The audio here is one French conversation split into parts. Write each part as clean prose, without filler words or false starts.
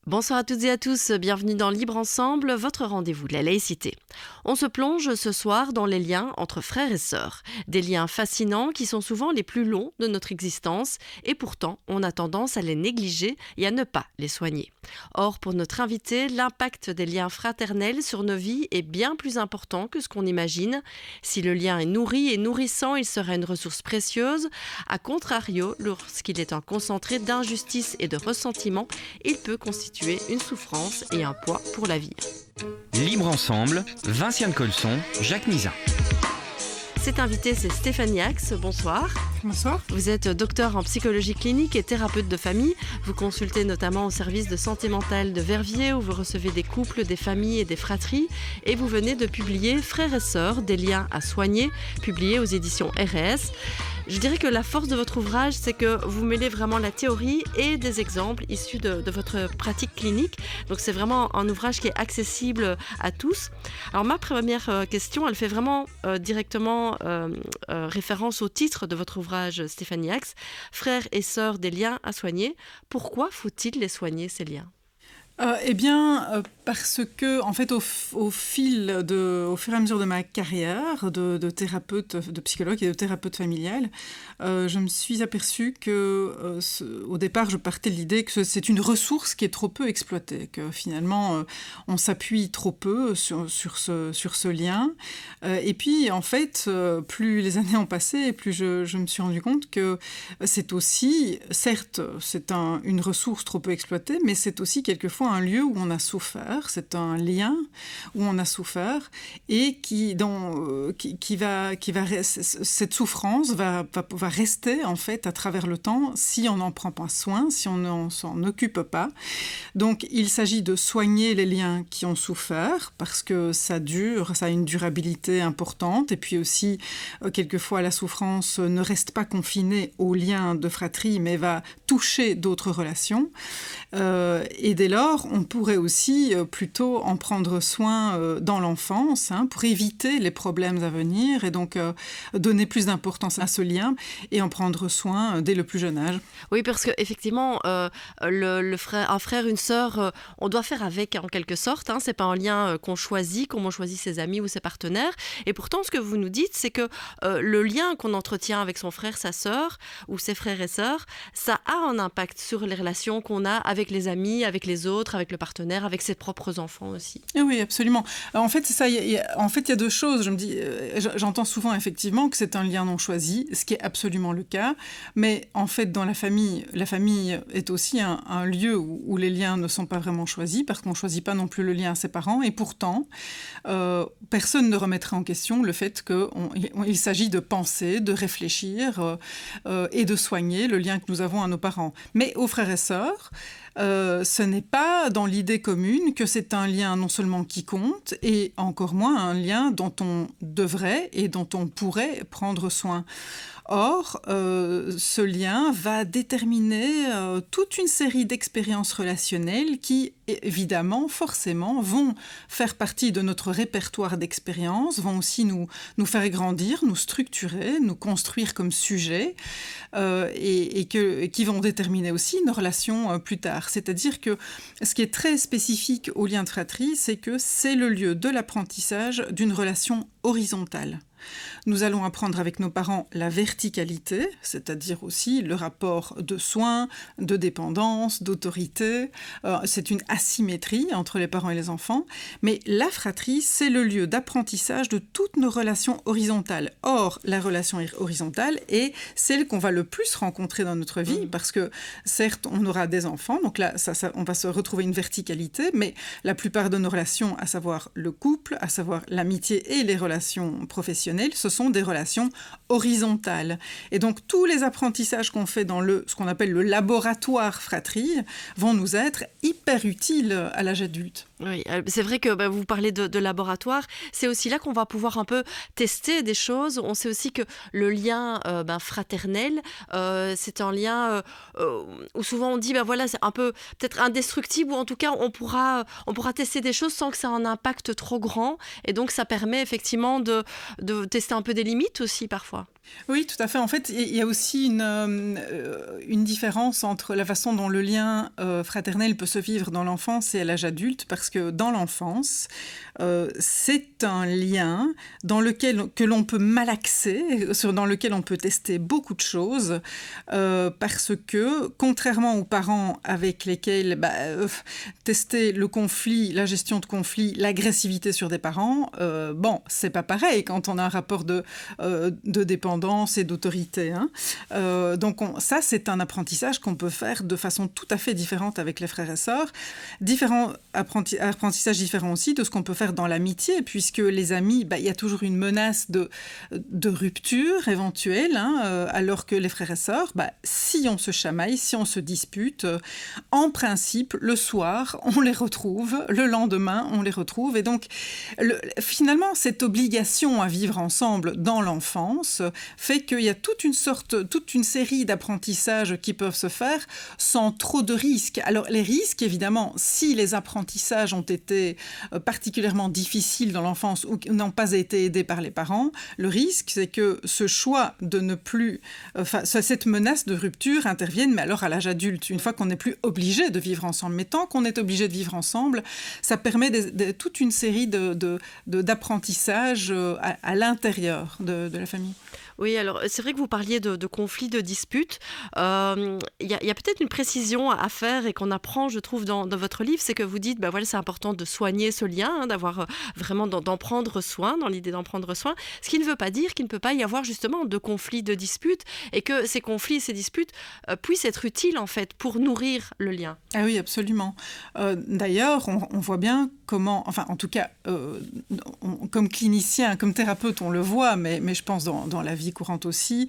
Bonsoir à toutes et à tous, bienvenue dans Libre Ensemble, votre rendez-vous de la laïcité. On se plonge ce soir dans les liens entre frères et sœurs. Des liens fascinants qui sont souvent les plus longs de notre existence et pourtant on a tendance à les négliger et à ne pas les soigner. Or, pour notre invité, l'impact des liens fraternels sur nos vies est bien plus important que ce qu'on imagine. Si le lien est nourri et nourrissant, il sera une ressource précieuse. A contrario, lorsqu'il est un concentré d'injustice et de ressentiment, il peut constituer une souffrance et un poids pour la vie. Libre Ensemble, Vinciane Colson, Jacques Nizan. Cet invité, c'est Stéphanie Axe. Bonsoir. Bonsoir. Vous êtes docteur en psychologie clinique et thérapeute de famille. Vous consultez notamment au service de santé mentale de Verviers où vous recevez des couples, des familles et des fratries. Et vous venez de publier Frères et sœurs, des liens à soigner, publié aux éditions RS. Je dirais que la force de votre ouvrage, c'est que vous mêlez vraiment la théorie et des exemples issus de votre pratique clinique. Donc c'est vraiment un ouvrage qui est accessible à tous. Alors ma première question, elle fait vraiment directement référence au titre de votre ouvrage, Stéphanie Axe, Frères et sœurs, des liens à soigner. Pourquoi faut-il les soigner, ces liens ? Parce que, en fait, au fur et à mesure de ma carrière de thérapeute, de psychologue et de thérapeute familial, je me suis aperçue que, au départ, je partais de l'idée que c'est une ressource qui est trop peu exploitée, que finalement, on s'appuie trop peu sur ce lien. Et puis, en fait, plus les années ont passé, plus je me suis rendu compte que c'est aussi, certes, c'est une ressource trop peu exploitée, mais c'est aussi quelquefois un lieu où on a souffert, c'est un lien où on a souffert et cette souffrance va rester en fait à travers le temps si on n'en prend pas soin, si on ne s'en occupe pas. Donc il s'agit de soigner les liens qui ont souffert parce que ça dure, ça a une durabilité importante et puis aussi quelquefois la souffrance ne reste pas confinée aux liens de fratrie mais va toucher d'autres relations et dès lors on pourrait aussi plutôt en prendre soin dans l'enfance pour éviter les problèmes à venir et donc donner plus d'importance à ce lien et en prendre soin dès le plus jeune âge. Oui, parce qu'effectivement, un frère, une sœur, on doit faire avec en quelque sorte. C'est pas un lien qu'on choisit, comme on choisit ses amis ou ses partenaires. Et pourtant, ce que vous nous dites, c'est que le lien qu'on entretient avec son frère, sa sœur ou ses frères et sœurs, ça a un impact sur les relations qu'on a avec les amis, avec les autres, avec le partenaire, avec ses propres enfants aussi. Et oui, absolument. En fait, c'est ça. Il y a deux choses. J'entends souvent effectivement que c'est un lien non choisi, ce qui est absolument le cas. Mais en fait, dans la famille est aussi un lieu où les liens ne sont pas vraiment choisis, parce qu'on ne choisit pas non plus le lien à ses parents. Et pourtant, personne ne remettrait en question le fait qu'il s'agit de penser, de réfléchir et de soigner le lien que nous avons à nos parents. Mais aux frères et sœurs, ce n'est pas dans l'idée commune que c'est un lien non seulement qui compte, et encore moins un lien dont on devrait et dont on pourrait prendre soin. Or, ce lien va déterminer toute une série d'expériences relationnelles qui, évidemment, forcément, vont faire partie de notre répertoire d'expériences, vont aussi nous faire grandir, nous structurer, nous construire comme sujet, et qui vont déterminer aussi nos relations plus tard. C'est-à-dire que ce qui est très spécifique au lien de fratrie, c'est que c'est le lieu de l'apprentissage d'une relation horizontale. Nous allons apprendre avec nos parents la verticalité, c'est-à-dire aussi le rapport de soins, de dépendance, d'autorité. C'est une asymétrie entre les parents et les enfants. Mais la fratrie, c'est le lieu d'apprentissage de toutes nos relations horizontales. Or, la relation horizontale est celle qu'on va le plus rencontrer dans notre vie, parce que certes, on aura des enfants, donc là, on va se retrouver une verticalité, mais la plupart de nos relations, à savoir le couple, à savoir l'amitié et les relations professionnelles, ce sont des relations horizontales. Et donc, tous les apprentissages qu'on fait dans ce qu'on appelle le laboratoire fratrie vont nous être hyper utiles à l'âge adulte. Oui, c'est vrai que vous parlez de laboratoire. C'est aussi là qu'on va pouvoir un peu tester des choses. On sait aussi que le lien fraternel, c'est un lien où souvent on dit voilà, c'est un peu peut-être indestructible, ou en tout cas on pourra tester des choses sans que ça ait un impact trop grand. Et donc ça permet effectivement de tester un peu des limites aussi parfois. Oui, tout à fait. En fait, il y a aussi une différence entre la façon dont le lien fraternel peut se vivre dans l'enfance et à l'âge adulte, parce que dans l'enfance, c'est un lien que l'on peut malaxer, dans lequel on peut tester beaucoup de choses, parce que, contrairement aux parents avec lesquels tester le conflit, la gestion de conflit, l'agressivité sur des parents, c'est pas pareil quand on a un rapport de dépendance et d'autorité. Donc ça, c'est un apprentissage qu'on peut faire de façon tout à fait différente avec les frères et sœurs. Apprentissage différent aussi de ce qu'on peut faire dans l'amitié, puisque les amis, il y a toujours une menace de rupture éventuelle, alors que les frères et sœurs, si on se chamaille, si on se dispute, en principe, le soir, on les retrouve, le lendemain, on les retrouve. Et donc, finalement, cette obligation à vivre ensemble dans l'enfance fait qu'il y a toute une série d'apprentissages qui peuvent se faire sans trop de risques. Alors, les risques, évidemment, si les apprentissages ont été particulièrement difficiles dans l'enfance ou n'ont pas été aidés par les parents, le risque, c'est que ce choix de ne plus... cette menace de rupture intervienne, mais alors à l'âge adulte, une fois qu'on n'est plus obligé de vivre ensemble. Mais tant qu'on est obligé de vivre ensemble, ça permet toute une série d'apprentissages à l'intérieur de la famille. Oui, alors c'est vrai que vous parliez de conflits, de disputes. Il y a peut-être une précision à faire et qu'on apprend, je trouve, dans votre livre, c'est que vous dites, c'est important de soigner ce lien, d'avoir vraiment d'en prendre soin, dans l'idée d'en prendre soin. Ce qui ne veut pas dire qu'il ne peut pas y avoir justement de conflits, de disputes, et que ces conflits, ces disputes puissent être utiles en fait pour nourrir le lien. Ah oui, absolument. D'ailleurs, on voit bien comment, enfin en tout cas, comme clinicien, comme thérapeute, on le voit, mais je pense dans la vie courante aussi,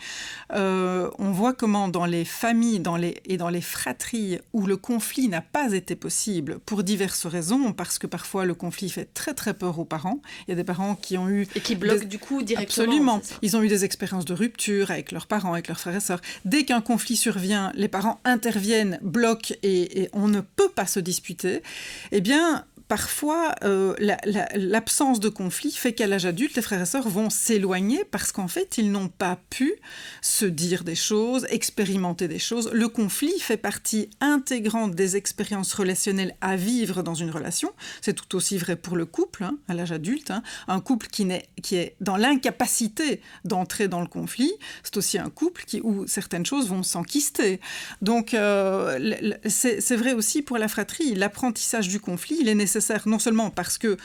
on voit comment dans les familles et dans les fratries où le conflit n'a pas été possible pour diverses raisons, parce que parfois le conflit fait très très peur aux parents. Il y a des parents qui ont eu... Et qui bloquent du coup directement. Absolument. Ils ont eu des expériences de rupture avec leurs parents, avec leurs frères et sœurs. Dès qu'un conflit survient, les parents interviennent, bloquent et on ne peut pas se disputer. Eh bien... Parfois, l'absence de conflit fait qu'à l'âge adulte, les frères et sœurs vont s'éloigner parce qu'en fait, ils n'ont pas pu se dire des choses, expérimenter des choses. Le conflit fait partie intégrante des expériences relationnelles à vivre dans une relation. C'est tout aussi vrai pour le couple, à l'âge adulte. Un couple qui est dans l'incapacité d'entrer dans le conflit, c'est aussi un couple où certaines choses vont s'enquister. Donc, c'est vrai aussi pour la fratrie. L'apprentissage du conflit, il est nécessaire non seulement parce que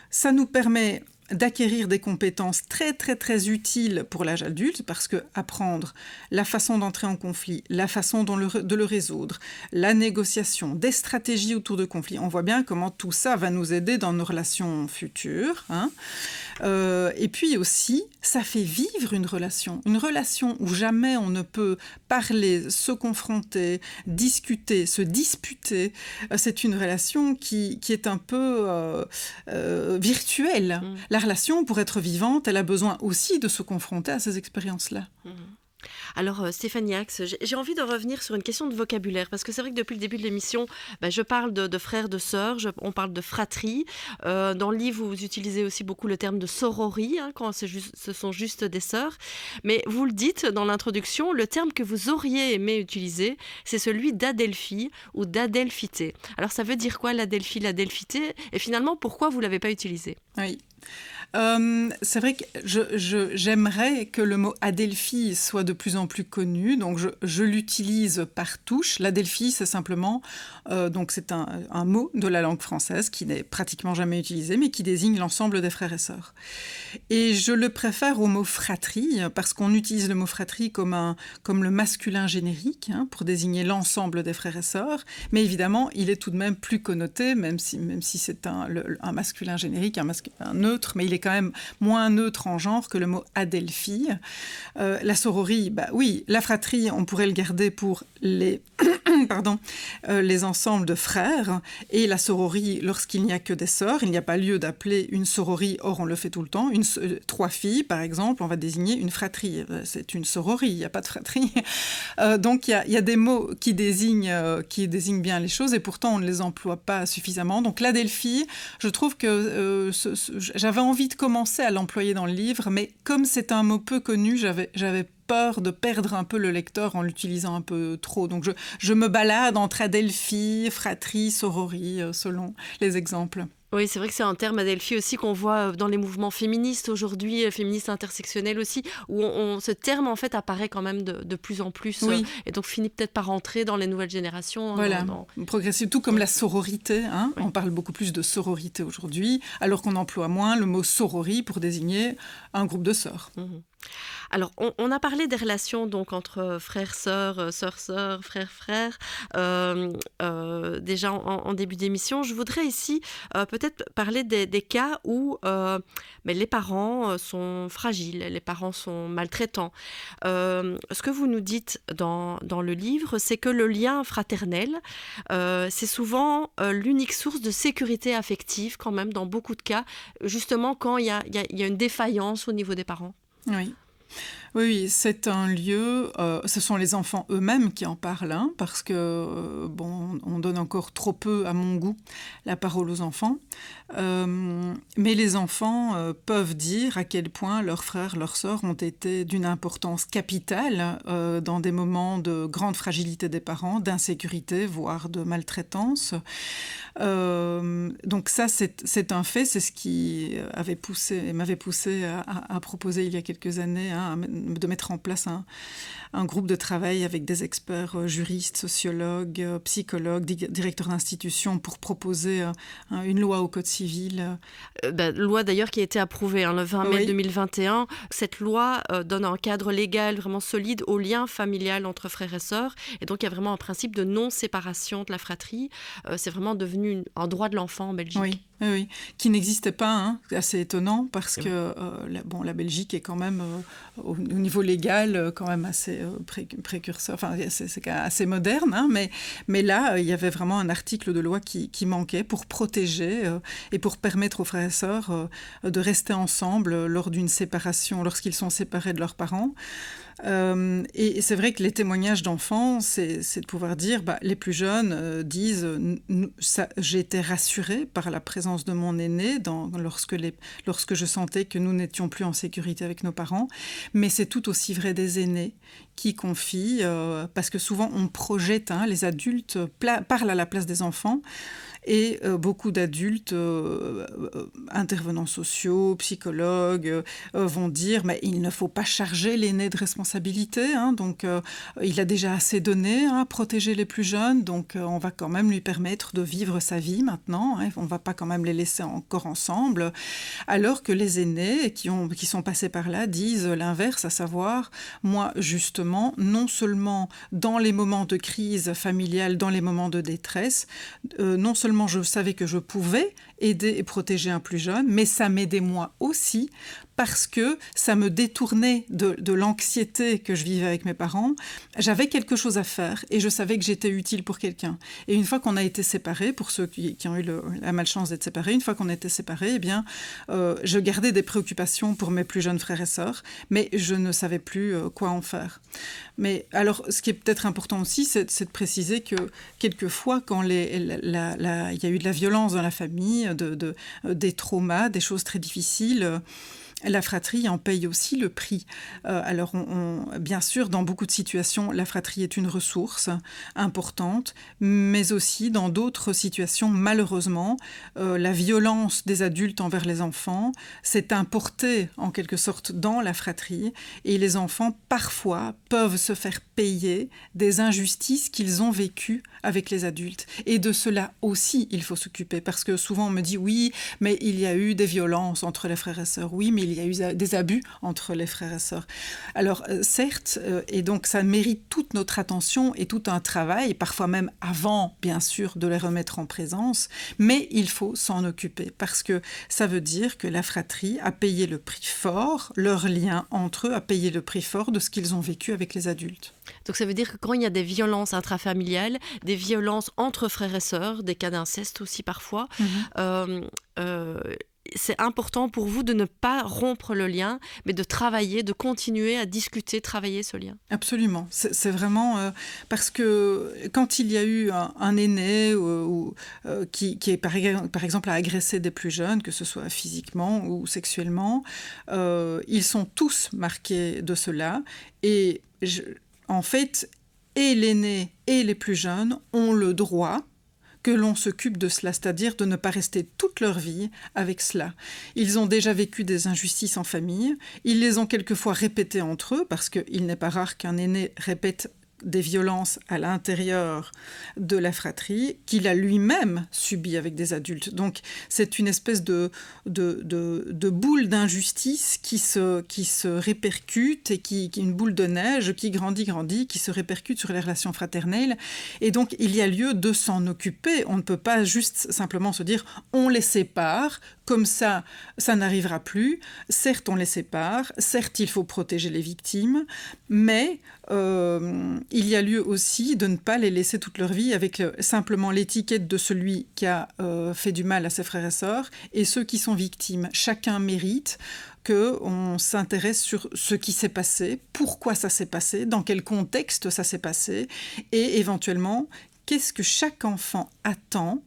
ça nous permet d'acquérir des compétences très très très utiles pour l'âge adulte, parce que apprendre la façon d'entrer en conflit, la façon de le résoudre, la négociation, des stratégies autour de conflits, on voit bien comment tout ça va nous aider dans nos relations futures. Et puis aussi, ça fait vivre une relation où jamais on ne peut parler, se confronter, discuter, se disputer. C'est une relation qui est un peu virtuelle. La relation, pour être vivante, elle a besoin aussi de se confronter à ces expériences-là. Alors Stéphanie Ax, j'ai envie de revenir sur une question de vocabulaire, parce que c'est vrai que depuis le début de l'émission, je parle de frères, de sœurs, on parle de fratrie. Dans le livre, vous utilisez aussi beaucoup le terme de sororie, quand ce sont juste des sœurs. Mais vous le dites dans l'introduction, le terme que vous auriez aimé utiliser, c'est celui d'adelphie ou d'adelphité. Alors ça veut dire quoi l'adelphie, l'adelphité? Et finalement, pourquoi vous ne l'avez pas utilisé? Oui. C'est vrai que j'aimerais que le mot adelphie soit de plus en plus connu, donc je l'utilise par touche. L'adelphie, c'est simplement donc c'est un mot de la langue française qui n'est pratiquement jamais utilisé, mais qui désigne l'ensemble des frères et sœurs. Et je le préfère au mot fratrie, parce qu'on utilise le mot fratrie comme le masculin générique, pour désigner l'ensemble des frères et sœurs, mais évidemment, il est tout de même plus connoté, même si c'est un masculin générique, un neutre, mais il est quand même moins neutre en genre que le mot adelphie. La sororie, oui, la fratrie, on pourrait le garder pour les, les ensembles de frères, et la sororie lorsqu'il n'y a que des sœurs. Il n'y a pas lieu d'appeler une sororie, or on le fait tout le temps. 3 filles, par exemple, on va désigner une fratrie. C'est une sororie, il n'y a pas de fratrie. Donc il y a des mots qui désignent bien les choses, et pourtant on ne les emploie pas suffisamment. Donc l'adelphie, je trouve que j'avais envie de commencer à l'employer dans le livre, mais comme c'est un mot peu connu, j'avais peur de perdre un peu le lecteur en l'utilisant un peu trop. Donc je me balade entre adelphie, fratrie, sororie, selon les exemples. Oui, c'est vrai que c'est un terme, adelphie, aussi qu'on voit dans les mouvements féministes aujourd'hui, féministes intersectionnels aussi, où ce terme en fait apparaît quand même de plus en plus, oui. Et donc finit peut-être par rentrer dans les nouvelles générations. Voilà, progressif, tout comme la sororité. Hein. Oui. On parle beaucoup plus de sororité aujourd'hui, alors qu'on emploie moins le mot sororie pour désigner un groupe de sœurs. Mmh. Alors, on a parlé des relations donc entre frères-sœurs, sœurs-sœurs, frères-frères, déjà en début d'émission. Je voudrais ici peut-être parler des cas où les parents sont fragiles, les parents sont maltraitants. Ce que vous nous dites dans le livre, c'est que le lien fraternel, c'est souvent l'unique source de sécurité affective quand même dans beaucoup de cas, justement quand il y a une défaillance au niveau des parents. Oui. Oui, c'est un lieu, ce sont les enfants eux-mêmes qui en parlent, hein, parce que, on donne encore trop peu, à mon goût, la parole aux enfants. Mais les enfants peuvent dire à quel point leurs frères, leurs sœurs ont été d'une importance capitale dans des moments de grande fragilité des parents, d'insécurité, voire de maltraitance. Donc ça, c'est un fait, c'est ce qui m'avait poussé à proposer il y a quelques années, hein, de mettre en place un groupe de travail avec des experts juristes, sociologues, psychologues, directeurs d'institutions pour proposer une loi au Code civil. Loi d'ailleurs qui a été approuvée le 20 mai 2021. Cette loi donne un cadre légal vraiment solide au lien familial entre frères et sœurs. Et donc il y a vraiment un principe de non-séparation de la fratrie. C'est vraiment devenu un droit de l'enfant en Belgique. Oui, qui n'existait pas, hein, assez étonnant, parce que la Belgique est quand même, au niveau légal, quand même assez précurseur, enfin c'est assez moderne, hein, mais là, il y avait vraiment un article de loi qui manquait pour protéger et pour permettre aux frères et sœurs de rester ensemble lors d'une séparation, lorsqu'ils sont séparés de leurs parents. Et c'est vrai que les témoignages d'enfants, c'est de pouvoir dire, les plus jeunes disent j'ai été rassurée par la présence de mon aîné lorsque je sentais que nous n'étions plus en sécurité avec nos parents, mais c'est tout aussi vrai des aînés qui confient, parce que souvent on projette, hein, les adultes parlent à la place des enfants. Et beaucoup d'adultes, intervenants sociaux, psychologues, vont dire mais il ne faut pas charger l'aîné de responsabilité, hein, donc il a déjà assez donné, hein, à protéger les plus jeunes, donc on va quand même lui permettre de vivre sa vie maintenant, hein, on ne va pas quand même les laisser encore ensemble, alors que les aînés qui sont passés par là disent l'inverse, à savoir moi justement, non seulement dans les moments de crise familiale, dans les moments de détresse, non seulement je savais que je pouvais aider et protéger un plus jeune, mais ça m'aidait moi aussi parce que ça me détournait de l'anxiété que je vivais avec mes parents. J'avais quelque chose à faire et je savais que j'étais utile pour quelqu'un. Et une fois qu'on a été séparés, pour ceux qui ont eu la malchance d'être séparés, une fois qu'on était séparés, je gardais des préoccupations pour mes plus jeunes frères et sœurs, mais je ne savais plus quoi en faire. Mais alors, ce qui est peut-être important aussi, c'est de préciser que quelquefois, quand il y a eu de la violence dans la famille, des traumas, des choses très difficiles, la fratrie en paye aussi le prix. Alors, bien sûr, dans beaucoup de situations, la fratrie est une ressource importante, mais aussi dans d'autres situations, malheureusement, la violence des adultes envers les enfants s'est importée en quelque sorte dans la fratrie, et les enfants, parfois, peuvent se faire payer des injustices qu'ils ont vécues avec les adultes. Et de cela aussi, il faut s'occuper, parce que souvent on me dit oui, mais il y a eu des violences entre les frères et sœurs, oui, mais il y a eu des abus entre les frères et sœurs. Alors certes, et donc ça mérite toute notre attention et tout un travail, parfois même avant, bien sûr, de les remettre en présence, mais il faut s'en occuper parce que ça veut dire que la fratrie a payé le prix fort, leur lien entre eux a payé le prix fort de ce qu'ils ont vécu avec les adultes. Donc ça veut dire que quand il y a des violences intrafamiliales, des violences entre frères et sœurs, des cas d'inceste aussi parfois, c'est important pour vous de ne pas rompre le lien, mais de travailler, de continuer à discuter, travailler ce lien. Absolument. C'est vraiment parce que quand il y a eu un aîné qui est par exemple a agressé des plus jeunes, que ce soit physiquement ou sexuellement, ils sont tous marqués de cela. Et en fait, et l'aîné et les plus jeunes ont le droit que l'on s'occupe de cela, c'est-à-dire de ne pas rester toute leur vie avec cela. Ils ont déjà vécu des injustices en famille, ils les ont quelquefois répétées entre eux, parce qu'il n'est pas rare qu'un aîné répète des violences à l'intérieur de la fratrie qu'il a lui-même subi avec des adultes. Donc c'est une espèce de boule d'injustice qui se répercute et qui une boule de neige qui grandit, qui se répercute sur les relations fraternelles. Et donc il y a lieu de s'en occuper. On ne peut pas juste simplement se dire on les sépare, comme ça n'arrivera plus. Certes, on les sépare, certes, il faut protéger les victimes, mais il y a lieu aussi de ne pas les laisser toute leur vie avec simplement l'étiquette de celui qui a fait du mal à ses frères et sœurs et ceux qui sont victimes. Chacun mérite qu'on s'intéresse sur ce qui s'est passé, pourquoi ça s'est passé, dans quel contexte ça s'est passé, et éventuellement, qu'est-ce que chaque enfant attend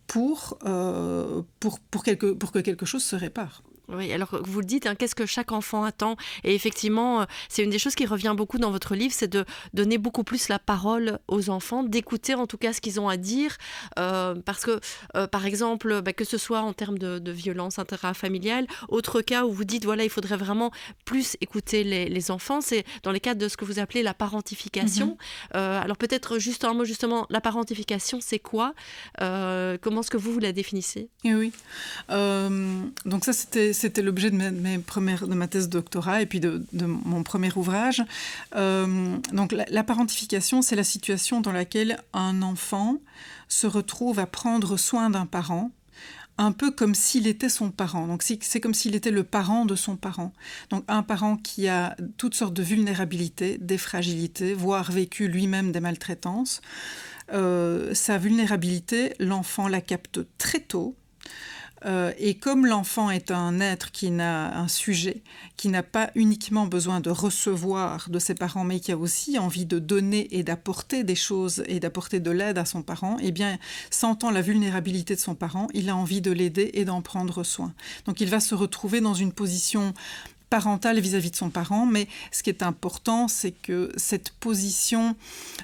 pour que quelque chose se répare. Oui, alors vous le dites, qu'est-ce que chaque enfant attend ? Et effectivement, c'est une des choses qui revient beaucoup dans votre livre, c'est de donner beaucoup plus la parole aux enfants, d'écouter en tout cas ce qu'ils ont à dire, parce que, par exemple, que ce soit en termes de violence intrafamiliale, autre cas où vous dites, voilà, il faudrait vraiment plus écouter les enfants, c'est dans les cadres de ce que vous appelez la parentification. Alors peut-être juste un mot, justement, la parentification, c'est quoi ? Comment est-ce que vous la définissez ? Et oui, donc ça c'était l'objet de ma thèse de doctorat et puis de mon premier ouvrage. Donc la parentification, c'est la situation dans laquelle un enfant se retrouve à prendre soin d'un parent, un peu comme s'il était son parent. Donc c'est comme s'il était le parent de son parent. Donc un parent qui a toutes sortes de vulnérabilités, des fragilités, voire vécu lui-même des maltraitances. Sa vulnérabilité, l'enfant la capte très tôt. Et comme l'enfant est un être qui n'a un sujet, qui n'a pas uniquement besoin de recevoir de ses parents, mais qui a aussi envie de donner et d'apporter des choses et d'apporter de l'aide à son parent, eh bien, sentant la vulnérabilité de son parent, il a envie de l'aider et d'en prendre soin. Donc il va se retrouver dans une position parentale vis-à-vis de son parent, mais ce qui est important, c'est que cette position,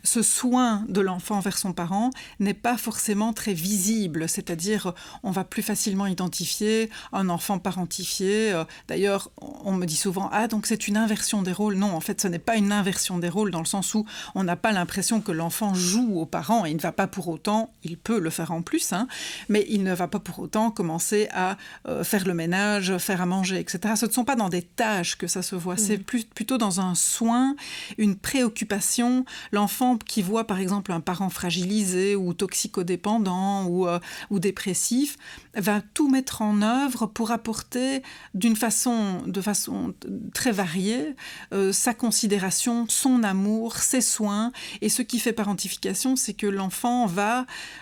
ce soin de l'enfant vers son parent n'est pas forcément très visible, c'est-à-dire on va plus facilement identifier un enfant parentifié. D'ailleurs, on me dit souvent « Ah, donc c'est une inversion des rôles ». Non, en fait, ce n'est pas une inversion des rôles dans le sens où on n'a pas l'impression que l'enfant joue aux parents et il ne va pas pour autant, il peut le faire en plus, mais il ne va pas pour autant commencer à faire le ménage, faire à manger, etc. Ce ne sont pas dans des tâches que ça se voit, c'est plutôt dans un soin, une préoccupation. L'enfant qui voit par exemple un parent fragilisé ou toxicodépendant ou dépressif va tout mettre en œuvre pour apporter de façon très variée sa considération, son amour, ses soins. Et ce qui fait parentification, c'est que l'enfant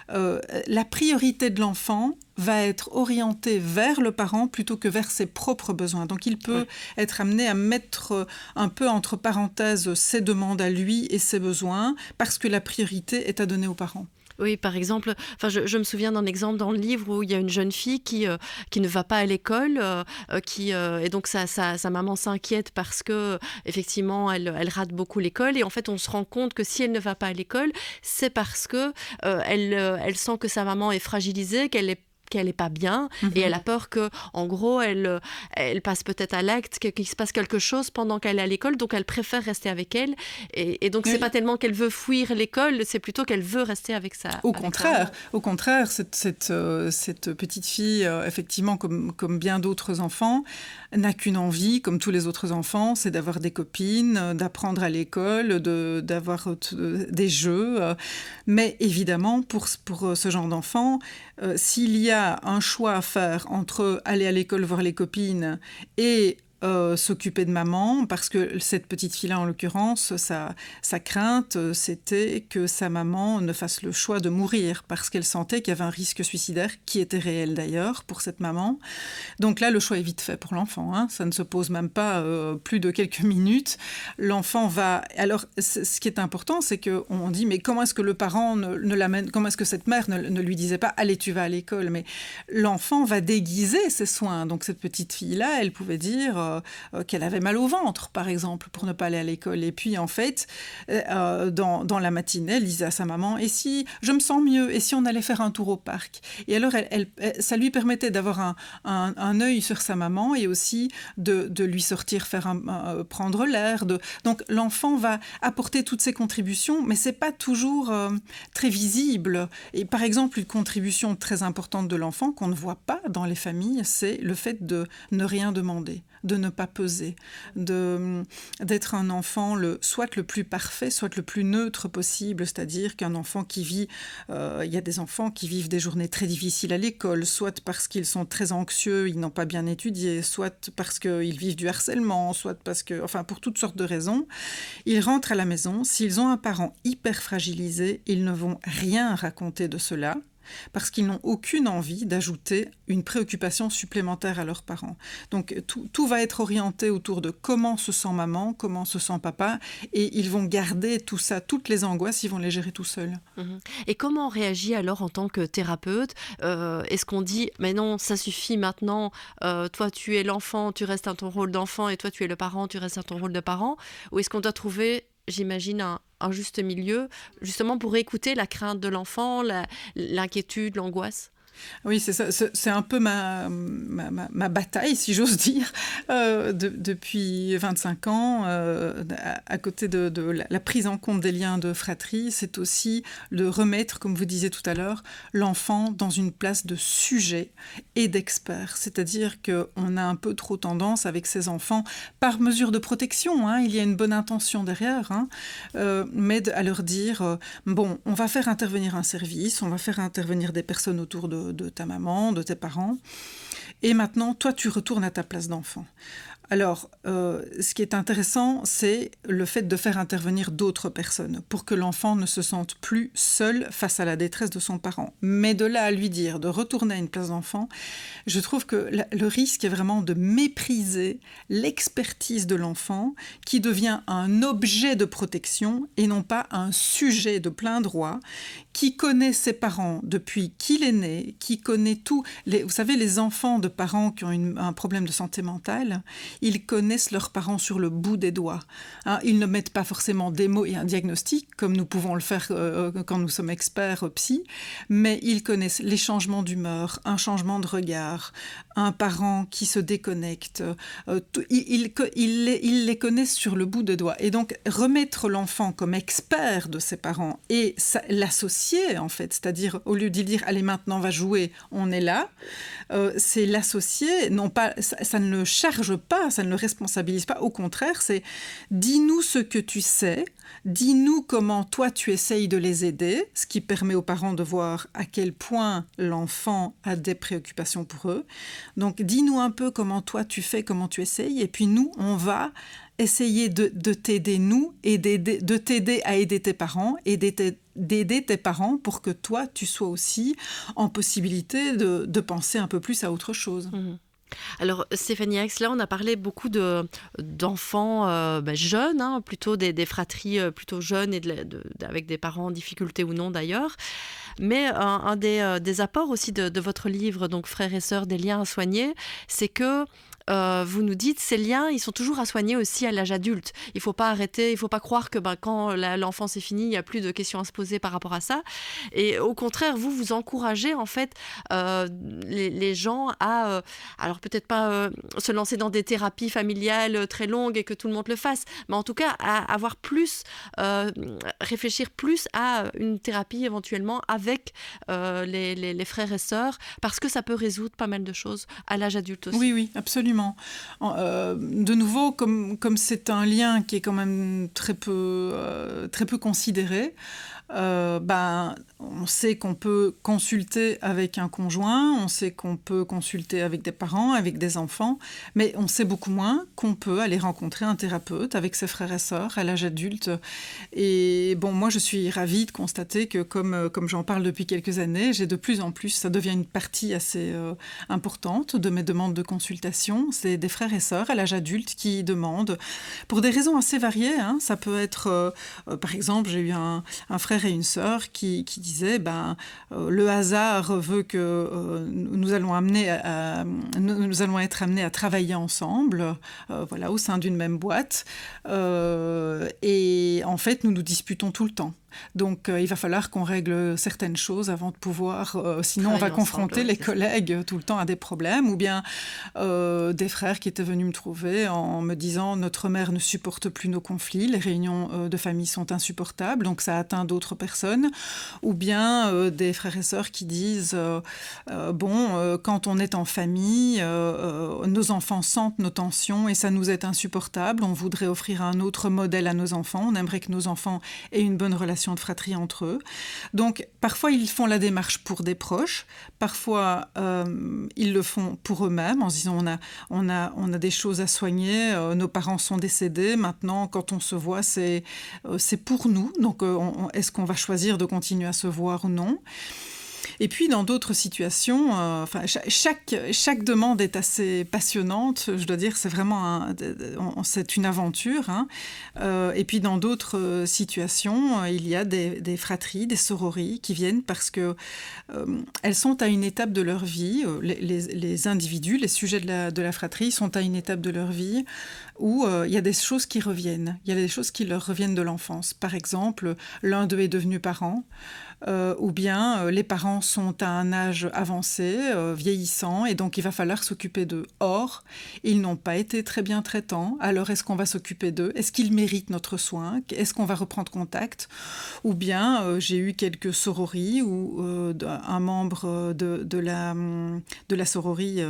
la priorité de l'enfant va être orienté vers le parent plutôt que vers ses propres besoins. Donc il peut être amené à mettre un peu entre parenthèses ses demandes à lui et ses besoins parce que la priorité est à donner aux parents. Oui, par exemple, je me souviens d'un exemple dans le livre où il y a une jeune fille qui ne va pas à l'école, et donc sa maman s'inquiète parce que effectivement elle rate beaucoup l'école et en fait on se rend compte que si elle ne va pas à l'école, c'est parce que elle sent que sa maman est fragilisée, qu'elle est qu'elle n'est pas bien et elle a peur que, en gros, elle passe peut-être à l'acte, qu'il se passe quelque chose pendant qu'elle est à l'école, donc elle préfère rester avec elle. Et donc, c'est pas tellement qu'elle veut fuir l'école, c'est plutôt qu'elle veut rester avec sa... Au contraire, cette petite fille, effectivement, comme bien d'autres enfants, n'a qu'une envie, comme tous les autres enfants, c'est d'avoir des copines, d'apprendre à l'école, d'avoir des jeux. Mais évidemment, pour ce genre d'enfant, s'il y a un choix à faire entre aller à l'école voir les copines et s'occuper de maman, parce que cette petite fille-là, en l'occurrence, sa crainte, c'était que sa maman ne fasse le choix de mourir, parce qu'elle sentait qu'il y avait un risque suicidaire, qui était réel d'ailleurs, pour cette maman. Donc là, le choix est vite fait pour l'enfant, hein. Ça ne se pose même pas plus de quelques minutes. L'enfant va... Alors, ce qui est important, c'est qu'on dit, mais comment est-ce que le parent ne l'amène, comment est-ce que cette mère ne lui disait pas, allez, tu vas à l'école, mais l'enfant va déguiser ses soins. Donc cette petite fille-là, elle pouvait dire qu'elle avait mal au ventre, par exemple, pour ne pas aller à l'école. Et puis, en fait, dans la matinée, elle disait à sa maman, et si je me sens mieux, et si on allait faire un tour au parc? Et alors, ça lui permettait d'avoir un œil sur sa maman et aussi de lui sortir prendre l'air. Donc, l'enfant va apporter toutes ses contributions, mais c'est pas toujours très visible. Et par exemple, une contribution très importante de l'enfant qu'on ne voit pas dans les familles, c'est le fait de ne rien demander, de ne pas peser, d'être un enfant soit le plus parfait, soit le plus neutre possible, c'est-à-dire qu'un enfant qui vit, il y a des enfants qui vivent des journées très difficiles à l'école, soit parce qu'ils sont très anxieux, ils n'ont pas bien étudié, soit parce qu'ils vivent du harcèlement, soit parce que, enfin pour toutes sortes de raisons, ils rentrent à la maison, s'ils ont un parent hyper fragilisé, ils ne vont rien raconter de cela, parce qu'ils n'ont aucune envie d'ajouter une préoccupation supplémentaire à leurs parents. Donc tout va être orienté autour de comment se sent maman, comment se sent papa, et ils vont garder tout ça, toutes les angoisses, ils vont les gérer tout seuls. Et comment on réagit alors en tant que thérapeute? Est-ce qu'on dit, mais non, ça suffit maintenant, toi tu es l'enfant, tu restes à ton rôle d'enfant, et toi tu es le parent, tu restes à ton rôle de parent? Ou est-ce qu'on doit trouver, j'imagine, un juste milieu, justement pour écouter la crainte de l'enfant, l'inquiétude, l'angoisse? Oui, c'est ça. C'est un peu ma bataille, si j'ose dire, depuis 25 ans. À côté de la prise en compte des liens de fratrie, c'est aussi de remettre, comme vous disiez tout à l'heure, l'enfant dans une place de sujet et d'expert. C'est-à-dire qu'on a un peu trop tendance avec ces enfants, par mesure de protection, hein, il y a une bonne intention derrière, hein, mais à leur dire, bon, on va faire intervenir un service, on va faire intervenir des personnes autour de ta maman, de tes parents, et maintenant, toi, tu retournes à ta place d'enfant. Alors, ce qui est intéressant, c'est le fait de faire intervenir d'autres personnes pour que l'enfant ne se sente plus seul face à la détresse de son parent. Mais de là à lui dire de retourner à une place d'enfant, je trouve que le risque est vraiment de mépriser l'expertise de l'enfant qui devient un objet de protection et non pas un sujet de plein droit qui connaît ses parents depuis qu'il est né, qui connaît tout. Vous savez, les enfants de parents qui ont un problème de santé mentale, ils connaissent leurs parents sur le bout des doigts. Hein, ils ne mettent pas forcément des mots et un diagnostic, comme nous pouvons le faire quand nous sommes experts psy, mais ils connaissent les changements d'humeur, un changement de regard, un parent qui se déconnecte. Ils les connaissent sur le bout des doigts. Et donc, remettre l'enfant comme expert de ses parents et l'associer, en fait, c'est-à-dire, au lieu de dire « allez, maintenant, on va jouer, on est là », c'est l'associer, non pas, ça ne le charge pas, ça ne le responsabilise pas, au contraire, c'est « dis-nous ce que tu sais », dis-nous comment toi tu essayes de les aider, ce qui permet aux parents de voir à quel point l'enfant a des préoccupations pour eux. Donc dis-nous un peu comment toi tu fais, comment tu essayes, et puis nous, on va essayer de t'aider nous, et de t'aider à aider tes parents, et d'aider tes parents pour que toi tu sois aussi en possibilité de penser un peu plus à autre chose. Alors Stéphanie Aix, là on a parlé beaucoup d'enfants jeunes, hein, plutôt des fratries plutôt jeunes et avec des parents en difficulté ou non d'ailleurs. Mais un des apports aussi de votre livre, donc Frères et sœurs, des liens à soigner, c'est que vous nous dites, ces liens, ils sont toujours à soigner aussi à l'âge adulte. Il ne faut pas arrêter, il ne faut pas croire que quand l'enfance est finie, il n'y a plus de questions à se poser par rapport à ça. Et au contraire, vous encouragez en fait les gens à, alors peut-être pas se lancer dans des thérapies familiales très longues et que tout le monde le fasse, mais en tout cas à avoir plus, réfléchir plus à une thérapie éventuellement avec les frères et sœurs, parce que ça peut résoudre pas mal de choses à l'âge adulte aussi. Oui, absolument. De nouveau, comme c'est un lien qui est quand même très peu considéré, on sait qu'on peut consulter avec un conjoint, on sait qu'on peut consulter avec des parents, avec des enfants, mais on sait beaucoup moins qu'on peut aller rencontrer un thérapeute avec ses frères et sœurs à l'âge adulte. Et bon, moi je suis ravie de constater que comme j'en parle depuis quelques années, j'ai de plus en plus, ça devient une partie assez importante de mes demandes de consultation. C'est des frères et sœurs à l'âge adulte qui demandent, pour des raisons assez variées, hein. Ça peut être, par exemple, j'ai eu un frère et une sœur qui disaient le hasard veut que nous allons être amenés à travailler ensemble, au sein d'une même boîte, et en fait nous nous disputons tout le temps. Donc, il va falloir qu'on règle certaines choses avant de pouvoir... sinon, on va confronter les collègues tout le temps à des problèmes. Ou bien des frères qui étaient venus me trouver en me disant « Notre mère ne supporte plus nos conflits, les réunions de famille sont insupportables, donc ça atteint d'autres personnes. » Ou bien des frères et sœurs qui disent quand on est en famille, nos enfants sentent nos tensions et ça nous est insupportable. On voudrait offrir un autre modèle à nos enfants. On aimerait que nos enfants aient une bonne relation de fratrie entre eux. Donc, parfois, ils font la démarche pour des proches. Parfois, ils le font pour eux-mêmes en se disant on a des choses à soigner. Nos parents sont décédés. Maintenant, quand on se voit, c'est pour nous. Donc, est-ce qu'on va choisir de continuer à se voir ou non ? Et puis, dans d'autres situations, chaque demande est assez passionnante. Je dois dire, c'est vraiment c'est une aventure. Hein. Et puis, dans d'autres situations, il y a des fratries, des sorories qui viennent parce que elles sont à une étape de leur vie. Les individus, les sujets de la fratrie sont à une étape de leur vie où il y a des choses qui reviennent. Il y a des choses qui leur reviennent de l'enfance. Par exemple, l'un d'eux est devenu parent. Ou bien les parents sont à un âge avancé, vieillissant, et donc il va falloir s'occuper d'eux. Or, ils n'ont pas été très bien traitants, alors est-ce qu'on va s'occuper d'eux ? Est-ce qu'ils méritent notre soin ? Est-ce qu'on va reprendre contact ? Ou bien, j'ai eu quelques sorories où un membre de la sororie,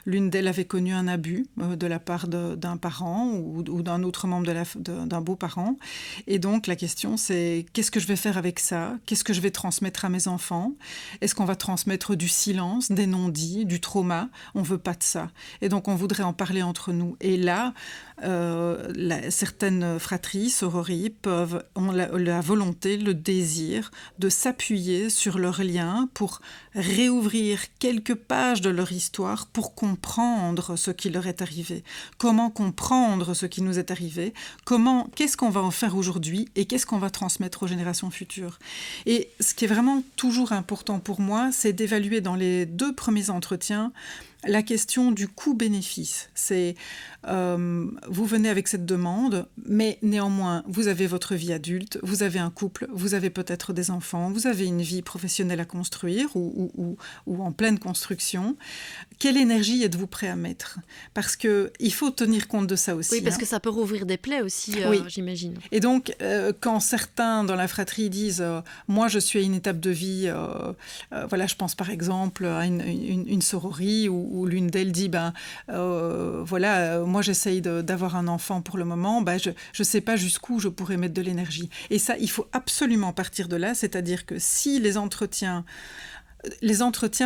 l'une d'elles avait connu un abus de la part d'un parent ou d'un autre membre d'un beau-parent. Et donc, la question, c'est qu'est-ce que je vais faire avec ça ? Qu'est-ce que je vais transmettre à mes enfants ? Est-ce qu'on va transmettre du silence, des non-dits, du trauma ? On ne veut pas de ça. Et donc, on voudrait en parler entre nous. Et là, certaines fratries, sorories, ont la volonté, le désir de s'appuyer sur leurs liens pour réouvrir quelques pages de leur histoire pour comprendre ce qui leur est arrivé. Comment comprendre ce qui nous est arrivé ? Qu'est-ce qu'on va en faire aujourd'hui et qu'est-ce qu'on va transmettre aux générations futures ? Et ce qui est vraiment toujours important pour moi, c'est d'évaluer dans les 2 premiers entretiens la question du coût-bénéfice. C'est, vous venez avec cette demande, mais néanmoins, vous avez votre vie adulte, vous avez un couple, vous avez peut-être des enfants, vous avez une vie professionnelle à construire ou en pleine construction. Quelle énergie êtes-vous prêt à mettre ? Parce qu'il faut tenir compte de ça aussi. Oui, parce que ça peut rouvrir des plaies aussi, j'imagine. Et donc, quand certains dans la fratrie disent « moi, je suis à une étape de vie je pense par exemple à une sororie où l'une d'elles dit moi j'essaye d'avoir un enfant pour le moment, je ne sais pas jusqu'où je pourrais mettre de l'énergie. Et ça, il faut absolument partir de là, c'est-à-dire que si les entretiens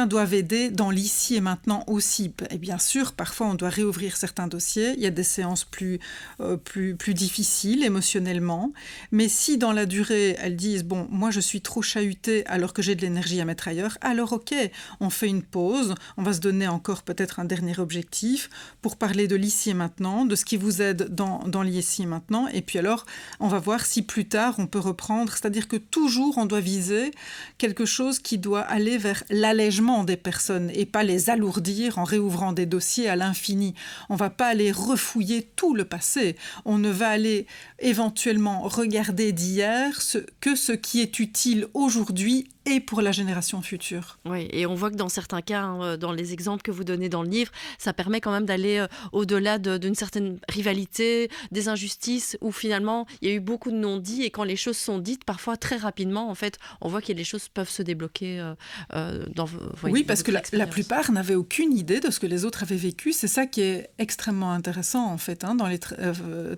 doivent aider dans l'ici et maintenant aussi. Et bien sûr, parfois, on doit réouvrir certains dossiers. Il y a des séances plus difficiles émotionnellement. Mais si, dans la durée, elles disent « Bon, moi, je suis trop chahutée alors que j'ai de l'énergie à mettre ailleurs », alors OK, on fait une pause. On va se donner encore peut-être un dernier objectif pour parler de l'ici et maintenant, de ce qui vous aide dans l'ici et maintenant. Et puis alors, on va voir si plus tard, on peut reprendre. C'est-à-dire que toujours, on doit viser quelque chose qui doit aller vers l'allègement des personnes et pas les alourdir en réouvrant des dossiers à l'infini. On ne va pas aller refouiller tout le passé. On ne va aller éventuellement regarder d'hier que ce qui est utile aujourd'hui et pour la génération future. Oui, et on voit que dans certains cas, dans les exemples que vous donnez dans le livre, ça permet quand même d'aller au-delà d'une certaine rivalité, des injustices, où finalement, il y a eu beaucoup de non-dits, et quand les choses sont dites, parfois très rapidement, en fait, on voit que les choses peuvent se débloquer oui, parce que la plupart n'avaient aucune idée de ce que les autres avaient vécu. C'est ça qui est extrêmement intéressant, en fait, dans les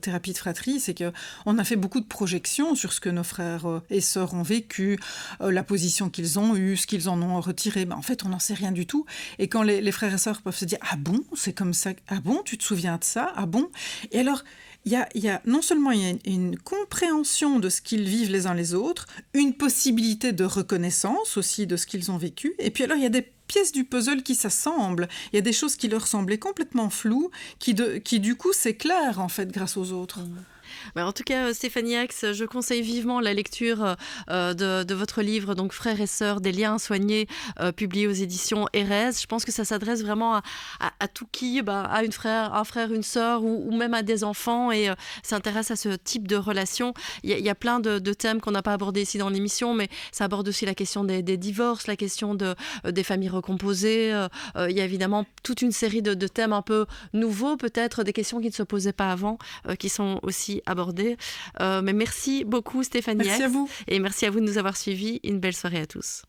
thérapies de fratrie, c'est qu'on a fait beaucoup de projections sur ce que nos frères et sœurs ont vécu, la position qu'ils ont eue, ce qu'ils en ont retiré. En fait, on n'en sait rien du tout. Et quand les frères et sœurs peuvent se dire « Ah bon, c'est comme ça? Ah bon, tu te souviens de ça? Ah bon ?» Et alors, il y a non seulement il y a une compréhension de ce qu'ils vivent les uns les autres, une possibilité de reconnaissance aussi de ce qu'ils ont vécu, et puis alors il y a des pièces du puzzle qui s'assemblent. Il y a des choses qui leur semblaient complètement floues, qui du coup s'éclairent en fait grâce aux autres. En tout cas, Stéphanie Ax, je conseille vivement la lecture de votre livre, donc Frères et sœurs, des liens soignés, publié aux éditions Erez. Je pense que ça s'adresse vraiment à tout qui, à un frère, une sœur, ou même à des enfants, et s'intéresse à ce type de relation. Il y a plein de thèmes qu'on n'a pas abordés ici dans l'émission, mais ça aborde aussi la question des divorces, la question des familles recomposées. Il y a évidemment toute une série de thèmes un peu nouveaux, peut-être des questions qui ne se posaient pas avant, qui sont aussi abordées. Mais merci beaucoup Stéphanie Ax. Merci à vous. Et merci à vous de nous avoir suivis. Une belle soirée à tous.